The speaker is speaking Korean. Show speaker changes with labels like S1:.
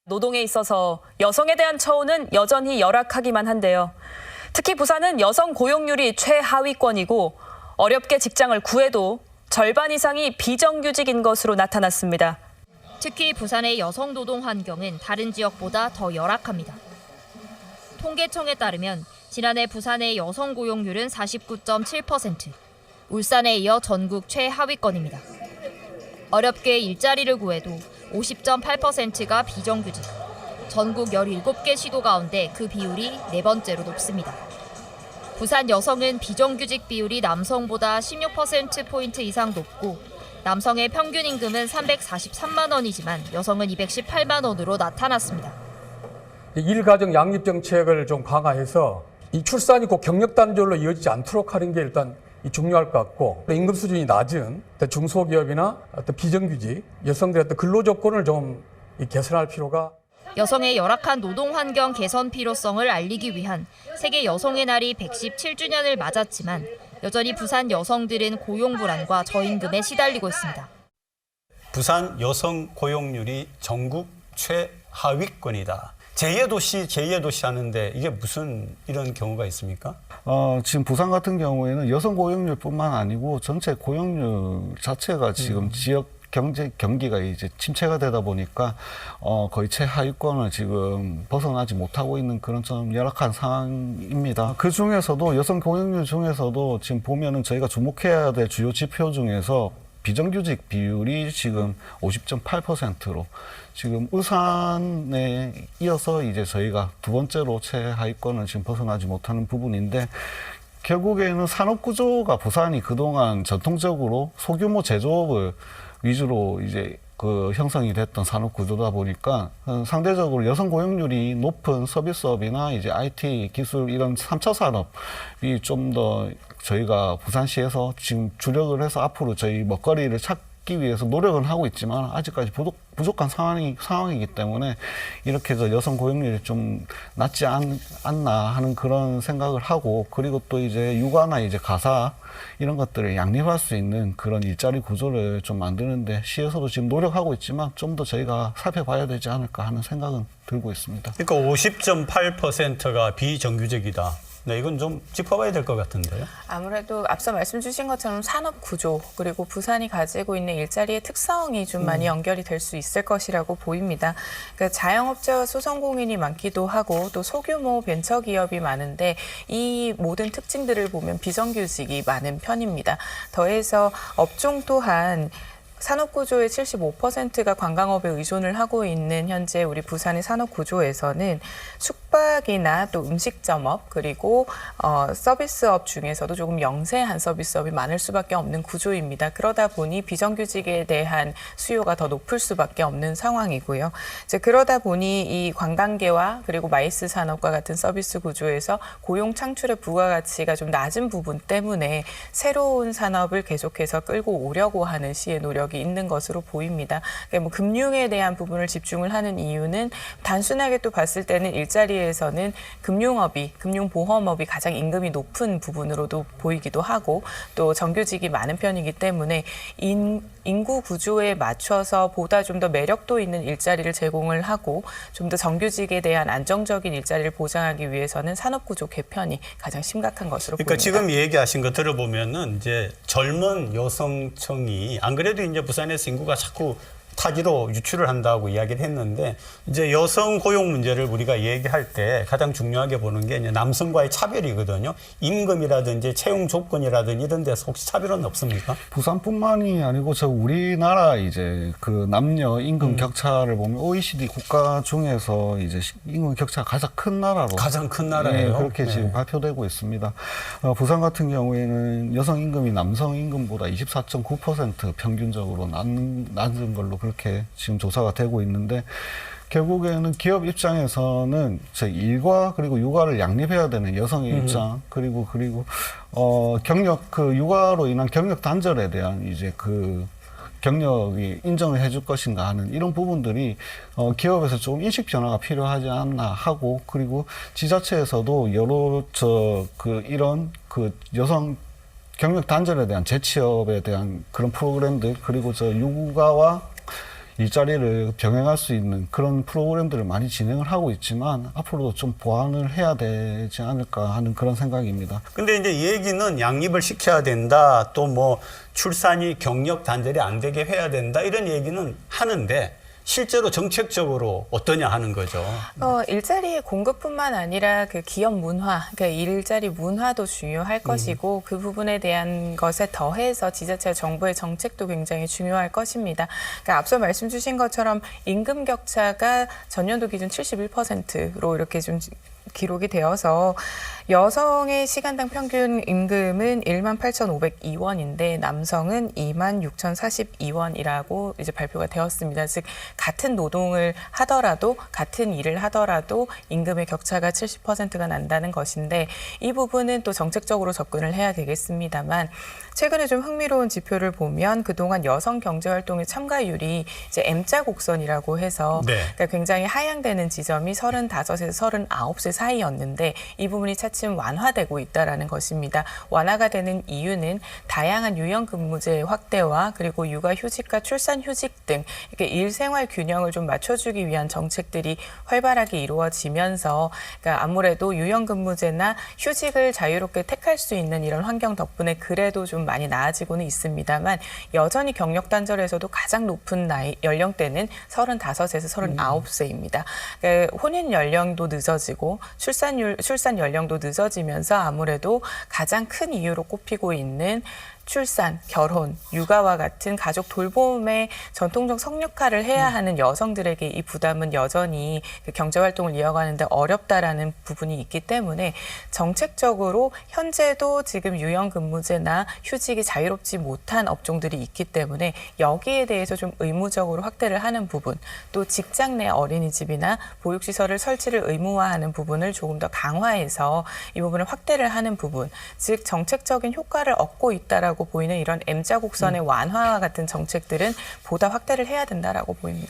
S1: 노동에 있어서 여성에 대한 처우는 여전히 열악하기만 한데요. 특히 부산은 여성 고용률이 최하위권이고 어렵게 직장을 구해도 절반 이상이 비정규직인 것으로 나타났습니다.
S2: 특히 부산의 여성 노동 환경은 다른 지역보다 더 열악합니다. 통계청에 따르면 지난해 부산의 여성 고용률은 49.7%, 울산에 이어 전국 최하위권입니다. 어렵게 일자리를 구해도 50.8%가 비정규직, 전국 17개 시도 가운데 그 비율이 네 번째로 높습니다. 부산 여성은 비정규직 비율이 남성보다 16%포인트 이상 높고 남성의 평균 임금은 343만 원이지만 여성은 218만 원으로 나타났습니다.
S3: 일가정 양립 정책을 좀 강화해서 이 출산이 꼭 경력 단절로 이어지지 않도록 하는 게 일단 중요할 것 같고, 임금 수준이 낮은 중소기업이나 어떤 비정규직 여성들의 어떤 근로 조건을 좀 개선할 필요가.
S2: 여성의 열악한 노동 환경 개선 필요성을 알리기 위한 세계 여성의 날이 117주년을 맞았지만 여전히 부산 여성들은 고용 불안과 저임금에 시달리고 있습니다.
S4: 부산 여성 고용률이 전국 최하위권이다. 제2도시 하는데 이게 무슨 이런 경우가 있습니까?
S5: 지금 부산 같은 경우에는 여성 고용률뿐만 아니고 전체 고용률 자체가 지금 지역 경기가 이제 침체가 되다 보니까 거의 최하위권을 지금 벗어나지 못하고 있는 그런 좀 열악한 상황입니다. 그 중에서도 여성 고용률 중에서도 지금 보면은 저희가 주목해야 될 주요 지표 중에서 비정규직 비율이 지금 50.8%로 지금 울산에 이어서 이제 저희가 두 번째로 최하위권을 지금 벗어나지 못하는 부분인데, 결국에는 산업 구조가 부산이 그동안 전통적으로 소규모 제조업을 위주로 이제 그 형성이 됐던 산업 구조다 보니까 상대적으로 여성 고용률이 높은 서비스업이나 이제 IT 기술 이런 3차 산업이 좀 더 저희가 부산시에서 지금 주력을 해서 앞으로 저희 먹거리를 찾기 위해서 노력은 하고 있지만 아직까지 부족한 상황이기 때문에 이렇게 저 여성 고용률이 좀 낮지 않나 하는 그런 생각을 하고, 그리고 또 이제 육아나 이제 가사 이런 것들을 양립할 수 있는 그런 일자리 구조를 좀 만드는데 시에서도 지금 노력하고 있지만 좀 더 저희가 살펴봐야 되지 않을까 하는 생각은 들고 있습니다.
S4: 그러니까 50.8%가 비정규직이다. 네, 이건 좀 짚어봐야 될 것 같은데요.
S6: 아무래도 앞서 말씀 주신 것처럼 산업 구조 그리고 부산이 가지고 있는 일자리의 특성이 좀 많이 연결이 될 수 있을 것이라고 보입니다. 그러니까 자영업자와 소상공인이 많기도 하고 또 소규모 벤처기업이 많은데 이 모든 특징들을 보면 비정규직이 많은 편입니다. 더해서 업종 또한 산업구조의 75%가 관광업에 의존을 하고 있는 현재 우리 부산의 산업구조에서는 숙박이나 또 음식점업 그리고 서비스업 중에서도 조금 영세한 서비스업이 많을 수밖에 없는 구조입니다. 그러다 보니 비정규직에 대한 수요가 더 높을 수밖에 없는 상황이고요. 이제 그러다 보니 이 관광계와 그리고 마이스 산업과 같은 서비스 구조에서 고용 창출의 부가가치가 좀 낮은 부분 때문에 새로운 산업을 계속해서 끌고 오려고 하는 시의 노력이 있는 것으로 보입니다. 그러니까 뭐 금융에 대한 부분을 집중을 하는 이유는 단순하게 또 봤을 때는 일자리에서는 금융보험업이 가장 임금이 높은 부분으로도 보이기도 하고 또 정규직이 많은 편이기 때문에 인구 구조에 맞춰서 보다 좀 더 매력도 있는 일자리를 제공을 하고 좀 더 정규직에 대한 안정적인 일자리를 보장하기 위해서는 산업구조 개편이 가장 심각한 것으로
S4: 그러니까
S6: 보입니다.
S4: 지금 얘기하신 거 들어보면은 이제 젊은 여성층이 안 그래도 이제 부산에서 인구가 자꾸 타지로 유출을 한다고 이야기를 했는데, 이제 여성 고용 문제를 우리가 얘기할 때 가장 중요하게 보는 게 이제 남성과의 차별이거든요. 임금이라든지 채용 조건이라든지 이런 데서 혹시 차별은 없습니까?
S5: 부산뿐만이 아니고 저 우리나라 이제 그 남녀 임금 격차를 보면 OECD 국가 중에서 이제 임금 격차가 가장 큰 나라로
S4: 가장 큰 나라예요.
S5: 네, 그렇게 지금 발표되고 있습니다. 부산 같은 경우에는 여성 임금이 남성 임금보다 24.9% 평균적으로 낮은 걸로 그렇게 지금 조사가 되고 있는데, 결국에는 기업 입장에서는 제 일과 그리고 육아를 양립해야 되는 여성의 입장, 그리고 육아로 인한 경력 단절에 대한 이제 그 경력이 인정을 해줄 것인가 하는 이런 부분들이 기업에서 조금 인식 변화가 필요하지 않나 하고, 그리고 지자체에서도 여러 이런 여성 경력 단절에 대한 재취업에 대한 그런 프로그램들, 그리고 육아와 일자리를 병행할 수 있는 그런 프로그램들을 많이 진행을 하고 있지만 앞으로도 좀 보완을 해야 되지 않을까 하는 그런 생각입니다.
S4: 근데 이제 이 얘기는 양립을 시켜야 된다, 또 뭐 출산이 경력 단절이 안 되게 해야 된다, 이런 얘기는 하는데 실제로 정책적으로 어떠냐 하는 거죠.
S6: 일자리의 공급뿐만 아니라 그 기업 문화, 그러니까 일자리 문화도 중요할 것이고 그 부분에 대한 것에 더해서 지자체 정부의 정책도 굉장히 중요할 것입니다. 그러니까 앞서 말씀 주신 것처럼 임금 격차가 전년도 기준 71%로 이렇게 좀 기록이 되어서 여성의 시간당 평균 임금은 18,502원인데 남성은 26,042원이라고 이제 발표가 되었습니다. 즉 같은 노동을 하더라도 같은 일을 하더라도 임금의 격차가 70%가 난다는 것인데 이 부분은 또 정책적으로 접근을 해야 되겠습니다만 최근에 좀 흥미로운 지표를 보면 그동안 여성 경제활동의 참가율이 이제 M자 곡선이라고 해서
S4: 네.
S6: 그러니까 굉장히 하향되는 지점이 35에서 39세 사이였는데 이 부분이 차츰 완화되고 있다라는 것입니다. 완화가 되는 이유는 다양한 유연근무제 확대와 그리고 육아휴직과 출산휴직 등 이렇게 일생활 균형을 좀 맞춰주기 위한 정책들이 활발하게 이루어지면서 그러니까 아무래도 유연근무제나 휴직을 자유롭게 택할 수 있는 이런 환경 덕분에 그래도 좀 많이 나아지고는 있습니다만 여전히 경력 단절에서도 가장 높은 나이 연령대는 35에서 39세입니다. 그러니까 혼인 연령도 늦어지고 출산 연령도 늦어지면서 아무래도 가장 큰 이유로 꼽히고 있는 출산, 결혼, 육아와 같은 가족 돌봄의 전통적 성역할을 해야 하는 여성들에게 이 부담은 여전히 그 경제활동을 이어가는데 어렵다라는 부분이 있기 때문에 정책적으로 현재도 지금 유연근무제나 휴직이 자유롭지 못한 업종들이 있기 때문에 여기에 대해서 좀 의무적으로 확대를 하는 부분, 또 직장 내 어린이집이나 보육시설을 설치를 의무화하는 부분을 조금 더 강화해서 이 부분을 확대를 하는 부분, 즉 정책적인 효과를 얻고 있다라고 보이는 이런 M자 곡선의 완화와 같은 정책들은 보다 확대를 해야 된다라고 보입니다.